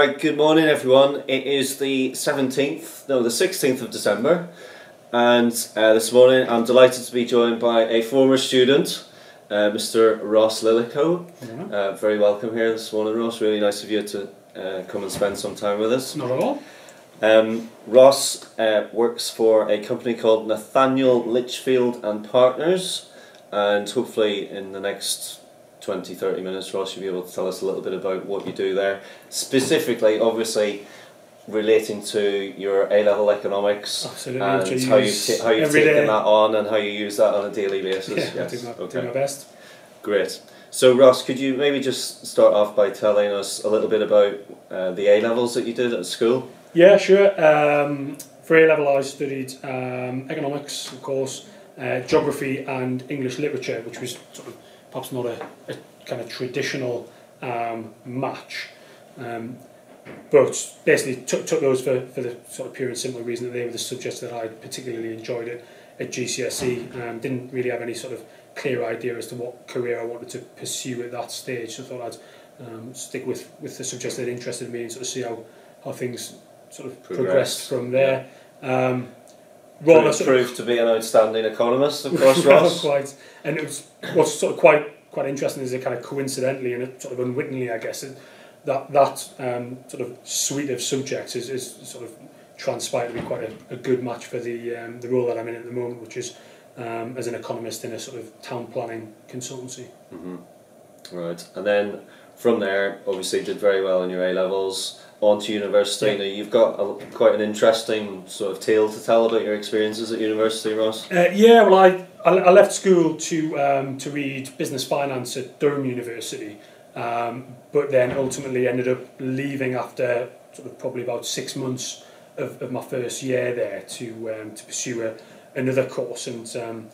Right, good morning everyone. It is the 16th of December, and this morning I'm delighted to be joined by a former student, Mr. Ross Lillico. Very welcome here this morning, Ross. Really nice of you to come and spend some time with us. Not at all. Ross works for a company called Nathaniel, Lichfield and Partners, and hopefully in the next 20-30 minutes, Ross, you'll be able to tell us a little bit about what you do there, specifically, obviously, relating to your A-level economics. Absolutely. And how you've taken that on and how you use that on a daily basis. Yeah, yes. I'll do my best. Great. So, Ross, could you maybe just start off by telling us a little bit about the A-levels that you did at school? Yeah, sure. For A-level, I studied economics, of course, geography and English literature, which was sort of perhaps not a kind of traditional match, but basically took those for the sort of pure and simple reason that they were the subjects that I particularly enjoyed at GCSE. Didn't really have any sort of clear idea as to what career I wanted to pursue at that stage, so I thought I'd stick with the subjects that interested me and sort of see how things sort of progressed from there. Proved to be an outstanding economist, of course, Ross. Quite. And it was what's sort of quite interesting is that kind of coincidentally and sort of unwittingly, I guess, that sort of suite of subjects is sort of transpired to be quite a good match for the role that I'm in at the moment, which is as an economist in a sort of town planning consultancy. Mm-hmm. Right, and then from there, obviously, did very well in your A-levels. On to university. Yeah. Now, you've got quite an interesting sort of tale to tell about your experiences at university, Ross. Yeah, well, I left school to read business finance at Durham University, but then ultimately ended up leaving after sort of probably about 6 months of my first year there to pursue another course. And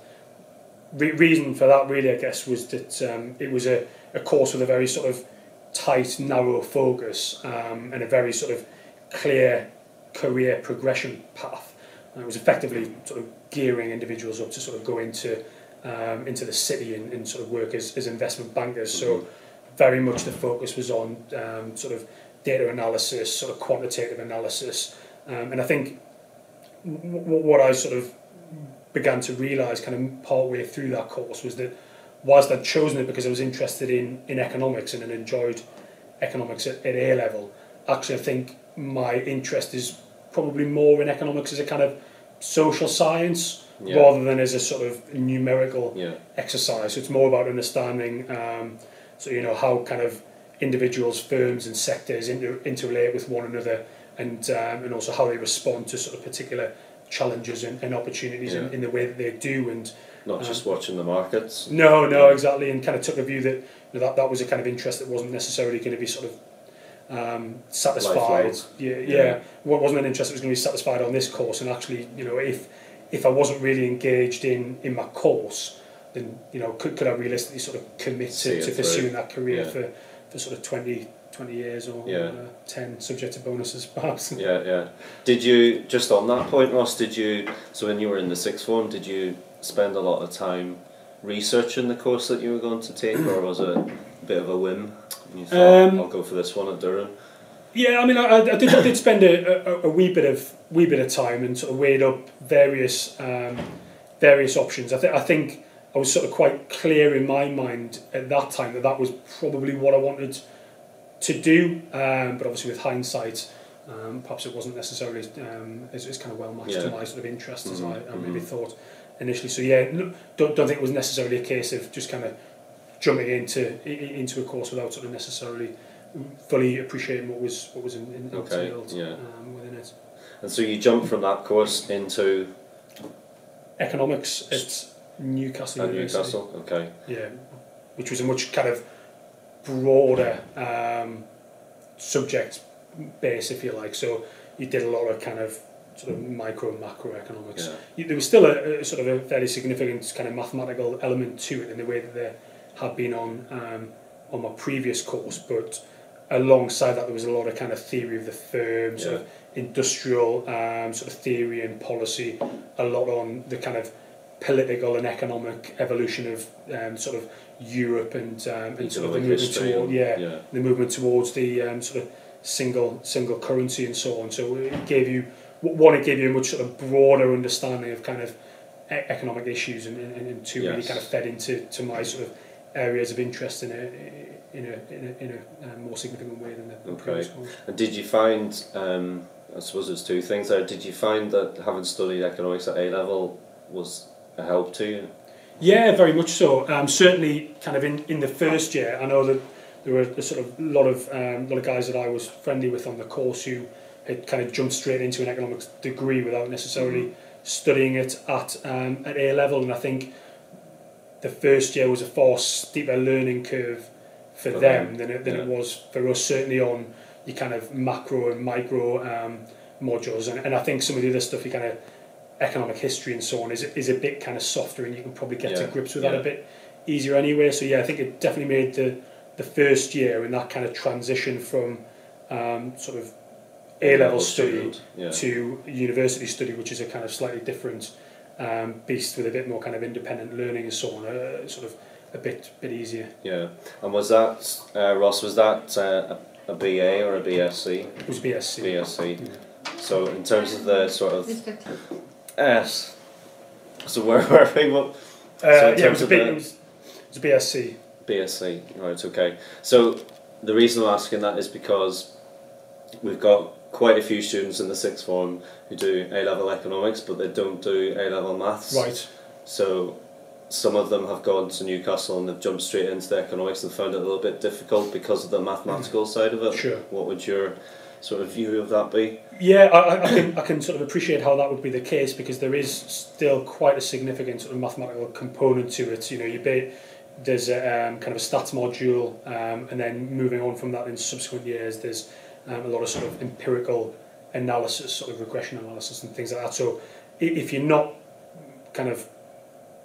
reason for that really, I guess, was that it was a course with a very sort of tight, narrow focus and a very sort of clear career progression path. And it was effectively sort of gearing individuals up to sort of go into the city and sort of work as investment bankers. So very much the focus was on sort of data analysis, sort of quantitative analysis. And I think what I sort of began to realise kind of partway through that course was that whilst I'd chosen it because I was interested in economics and enjoyed economics at A-level, actually I think my interest is probably more in economics as a kind of social science rather than as a sort of numerical exercise. So it's more about understanding how kind of individuals, firms and sectors interrelate with one another, and also how they respond to sort of particular challenges and opportunities in the way that they do. And not just watching the markets. No, exactly, and kind of took a view that that was a kind of interest that wasn't necessarily going to be sort of satisfied. What wasn't an interest that was going to be satisfied on this course. And actually, if I wasn't really engaged in my course, then could I realistically sort of commit to pursuing that career for sort of 20 years or 10, subject to bonuses perhaps. Did you, just on that point, Ross, so when you were in the sixth form, did you spend a lot of time researching the course that you were going to take, or was it a bit of a whim and you thought, I'll go for this one at Durham? Yeah, I mean, I did spend a wee bit of time and sort of weighed up various options. I think I was sort of quite clear in my mind at that time that was probably what I wanted to do, but obviously with hindsight, perhaps it wasn't necessarily as kind of well matched to my sort of interests as I maybe thought initially. So don't think it was necessarily a case of just kind of jumping into a course without sort of necessarily fully appreciating what was entailed within it. And so you jumped from that course into economics at Newcastle University. Newcastle, okay. Yeah, which was a much kind of broader subject base, if you like. So you did a lot of kind of sort of micro and macro economics. There was still a sort of a fairly significant kind of mathematical element to it in the way that there had been on my previous course, but alongside that there was a lot of kind of theory of the firm, sort of industrial sort of theory and policy, a lot on the kind of political and economic evolution of sort of Europe and sort of the movement toward the movement towards the sort of single currency and so on. So it gave you a much sort of broader understanding of kind of economic issues, and two really kind of fed into my sort of areas of interest in a more significant way than the previous ones. And did you find, I suppose there's two things there, did you find that having studied economics at A level was a help to you? Yeah, very much so. Certainly kind of in the first year, I know that there were a sort of lot of guys that I was friendly with on the course who had kind of jumped straight into an economics degree without necessarily studying it at A level, and I think the first year was a far steeper learning curve for them than it was for us, certainly on your kind of macro and micro modules, and I think some of the other stuff, your kind of economic history and so on, is a bit kind of softer, and you can probably get to grips with that a bit easier anyway. So I think it definitely made the first year and that kind of transition from sort of A-level study to university study, which is a kind of slightly different beast with a bit more kind of independent learning and so on, sort of a bit easier. Yeah. And was that, Ross, was that a BA or a BSc? It was BSc. BSc. Yeah. So in terms of the sort of... Yes. So where were we? It was a BSc. BSc, right, okay. So the reason I'm asking that is because we've got quite a few students in the sixth form who do A-level economics, but they don't do A-level maths. Right. So some of them have gone to Newcastle and they've jumped straight into the economics and found it a little bit difficult because of the mathematical side of it. Sure. What would your sort of view of that be? Yeah, I can sort of appreciate how that would be the case, because there is still quite a significant sort of mathematical component to it. You know, there's a kind of a stats module, and then moving on from that in subsequent years, there's a lot of sort of empirical analysis, sort of regression analysis and things like that. So if you're not kind of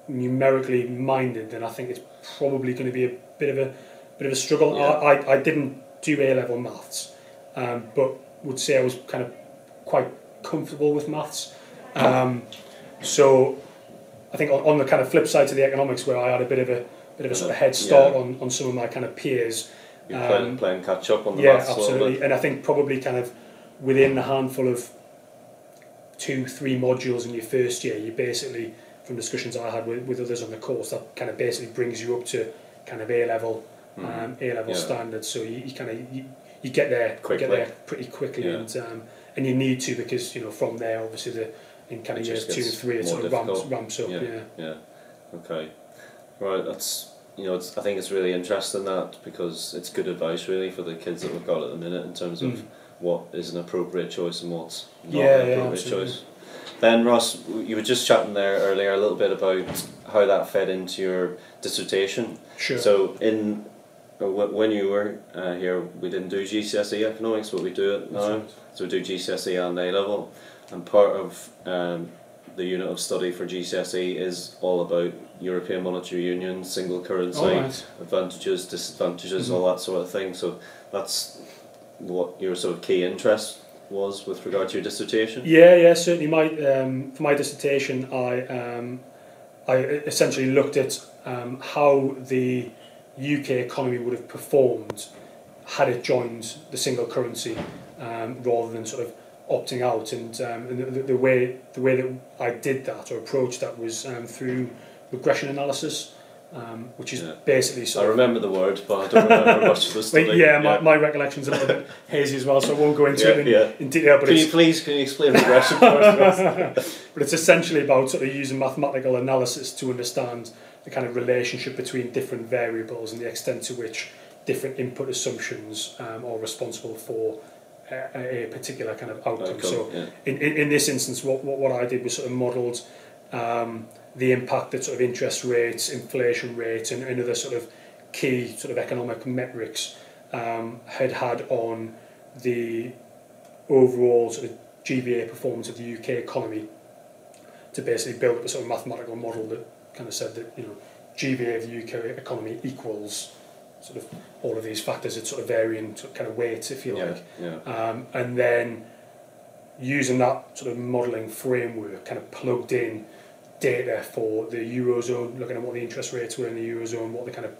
numerically minded, then I think it's probably going to be a bit of a struggle. Yeah. I didn't do A-level maths, but would say I was kind of quite comfortable with maths. So I think on the kind of flip side to the economics, where I had a bit of a sort of head start on some of my kind of peers. You're playing catch up on the maths. Yeah, absolutely. And I think probably kind of within a handful of 2-3 modules in your first year, you basically, from discussions I had with others on the course, that kind of basically brings you up to kind of A-level standards. So you kind of you get there pretty quickly, and you need to, because from there obviously in kind of years 2 and 3 it sort of ramps up. Okay, right. That's I think it's really interesting that, because it's good advice really for the kids that we've got at the minute in terms of what is an appropriate choice and what's not an appropriate choice. Then Ross, you were just chatting there earlier a little bit about how that fed into your dissertation. Sure. So when you were here, we didn't do GCSE economics, but we do it now. Right. So we do GCSE and A-level, and part of the unit of study for GCSE is all about European Monetary Union, single currency, advantages, disadvantages, all that sort of thing. So that's what your sort of key interest was with regard to your dissertation? Yeah, certainly. For my dissertation, I essentially looked at how the UK economy would have performed had it joined the single currency, rather than sort of opting out. And the way that I did that or approached that was through regression analysis. Which is basically sort I remember the word, but I don't remember much of the study. My recollection's a little bit hazy as well, so I won't go into it in detail. But can you explain regression for us? But it's essentially about sort of using mathematical analysis to understand the kind of relationship between different variables and the extent to which different input assumptions are responsible for a particular kind of outcome. In this instance, what I did was sort of modelled the impact that sort of interest rates, inflation rates, and other sort of key sort of economic metrics had on the overall sort of GVA performance of the UK economy, to basically build up a sort of mathematical model that kind of said that GVA of the UK economy equals sort of all of these factors at sort of varying kind of weights, if you like, and then using that sort of modelling framework, kind of plugged in data for the Eurozone, looking at what the interest rates were in the Eurozone, what the kind of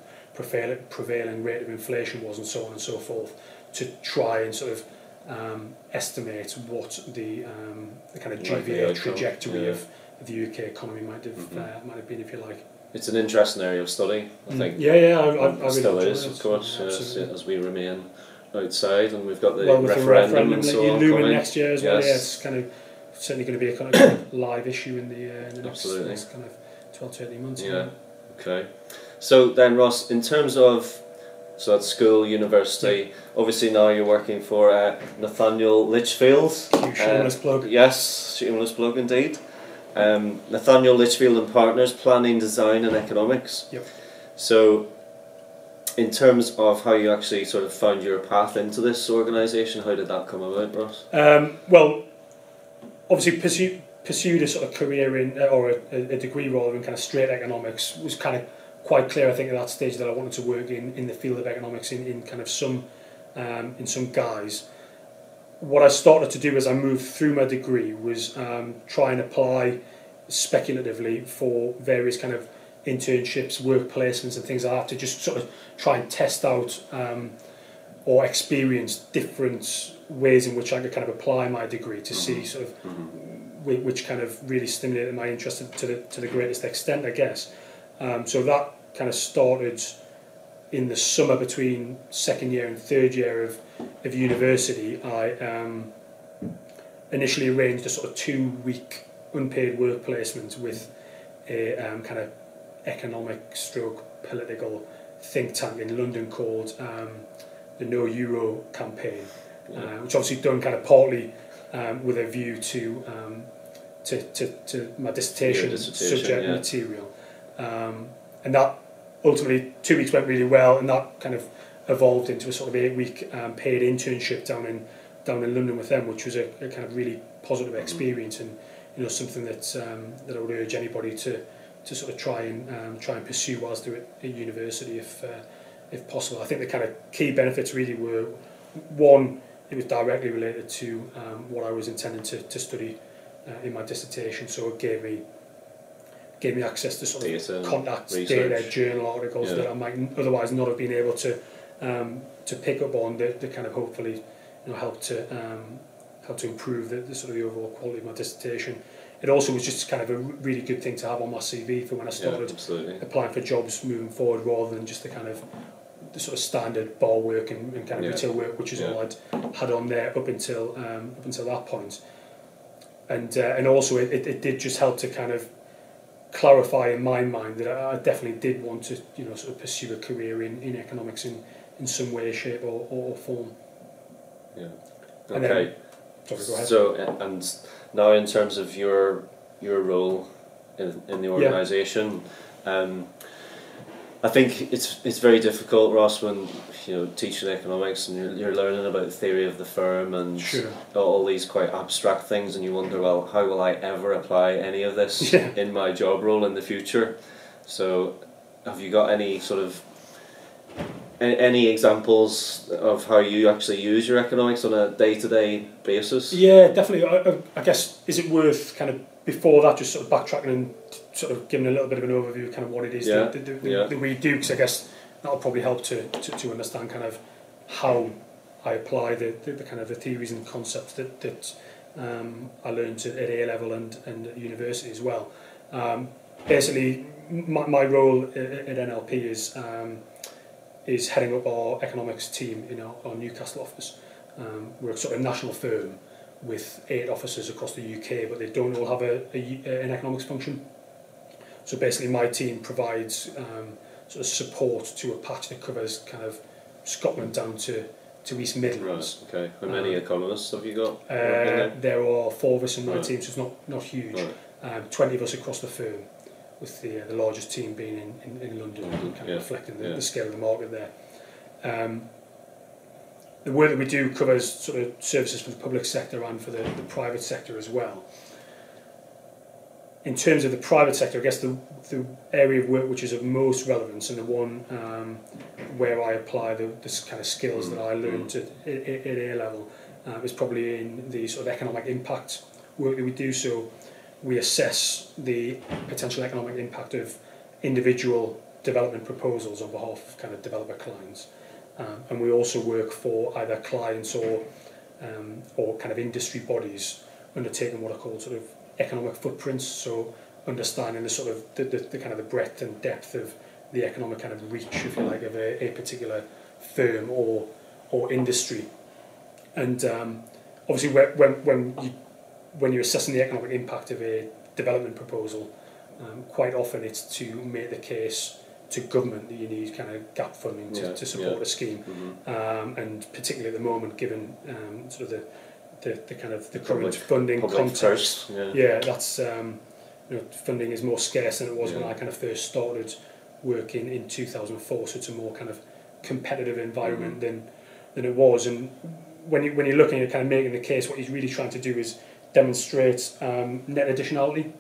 prevailing rate of inflation was, and so on and so forth, to try and sort of estimate what the kind of GVA trajectory of the UK economy might have been, if you like. It's an interesting area of study, I think. I still really is, of course, as we remain outside, and we've got the with referendum and so on coming next year as well. Yeah, it's kind of certainly going to be a kind of live issue in the next kind of 12 to 18 months. Yeah. Okay. So then, Ross, in terms of at school, university, obviously now you're working for Nathaniel Lichfield. Shameless plug. Yes, shameless plug indeed. Nathaniel Lichfield and Partners, Planning, Design and Economics. Yep. So, in terms of how you actually sort of found your path into this organisation, how did that come about, Ross? Well, obviously pursued a sort of career in, or a degree rather, in kind of straight economics. Was kind of quite clear, I think, at that stage that I wanted to work in the field of economics in kind of some guise. What I started to do as I moved through my degree was try and apply speculatively for various kind of internships, work placements and things like that, to just sort of try and test out or experience different ways in which I could kind of apply my degree to see sort of which kind of really stimulated my interest to the greatest extent, I guess. So that kind of started in the summer between second year and third year of university. I initially arranged a sort of 2-week unpaid work placement with a kind of economic stroke political think tank in London called the No Euro campaign, which obviously done kind of partly with a view to my dissertation subject material, and that ultimately 2 weeks went really well, and that kind of evolved into a sort of 8-week paid internship down in London with them, which was a kind of really positive experience, and something that I would urge anybody to sort of try and pursue whilst they're at university if possible. I think the kind of key benefits really were, one, it was directly related to what I was intending to study in my dissertation, so it gave me access to sort of contacts, data, journal articles that I might otherwise not have been able to pick up on, that kind of hopefully help to improve the sort of the overall quality of my dissertation. It also was just kind of a really good thing to have on my CV for when I started applying for jobs moving forward, rather than just the sort of standard bar work and kind of retail work, which is all I'd had on there up until that point. And also it did just help to kind of clarify in my mind that I definitely did want to sort of pursue a career in economics in some way, shape or form. Yeah. And okay. Sorry, go ahead. So and now in terms of your role in the organisation, I think it's very difficult, Ross, when teaching economics and you're learning about the theory of the firm and all these quite abstract things, and you wonder, well, how will I ever apply any of this in my job role in the future? So have you got any sort of any examples of how you actually use your economics on a day-to-day basis? Yeah, definitely. I guess, is it worth kind of before that just sort of backtracking and sort of giving a little bit of an overview of kind of what it is that we do, because I guess that'll probably help to understand kind of how I apply the kind of the theories and concepts that I learned at A level and at university as well. Basically, my role at NLP is heading up our economics team in our Newcastle office. We're a sort of national firm with 8 offices across the UK, but they don't all have an economics function. So basically my team provides sort of support to a patch that covers kind of Scotland down to East Midlands. Right, okay. How many economists have you got? There are 4 of us in my team, so it's not huge. 20 of us across the firm, with the largest team being in London, kind of reflecting the scale of the market there. The work that we do covers sort of services for the public sector and for the private sector as well. In terms of the private sector, I guess the area of work which is of most relevance, and the one where I apply this kind of skills that I learned at A level, is probably in the sort of economic impact work that we do. So we assess the potential economic impact of individual development proposals on behalf of kind of developer clients. And we also work for either clients or kind of industry bodies undertaking what are called sort of economic footprints, so understanding the sort of the kind of the breadth and depth of the economic kind of reach, if you like, of a particular firm or industry. And obviously when you're assessing the economic impact of a development proposal, quite often it's to make the case to government that you need kind of gap funding to support a scheme, and particularly at the moment, given sort of the kind of the current funding context, that's funding is more scarce than it was when I kind of first started working in 2004. So it's a more kind of competitive environment than it was. And when you're looking at kind of making the case, what he's really trying to do is demonstrate net additionality.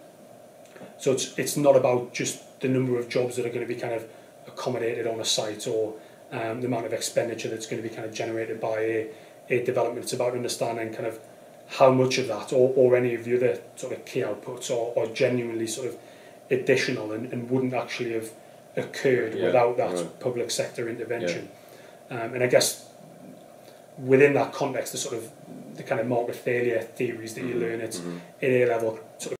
So it's not about just the number of jobs that are going to be kind of accommodated on a site, or the amount of expenditure that's going to be kind of generated by a development. It's about understanding kind of how much of that or any of the other sort of key outputs are genuinely sort of additional and wouldn't actually have occurred without that public sector intervention. And I guess within that context, the kind of market failure theories that you learn at A-level sort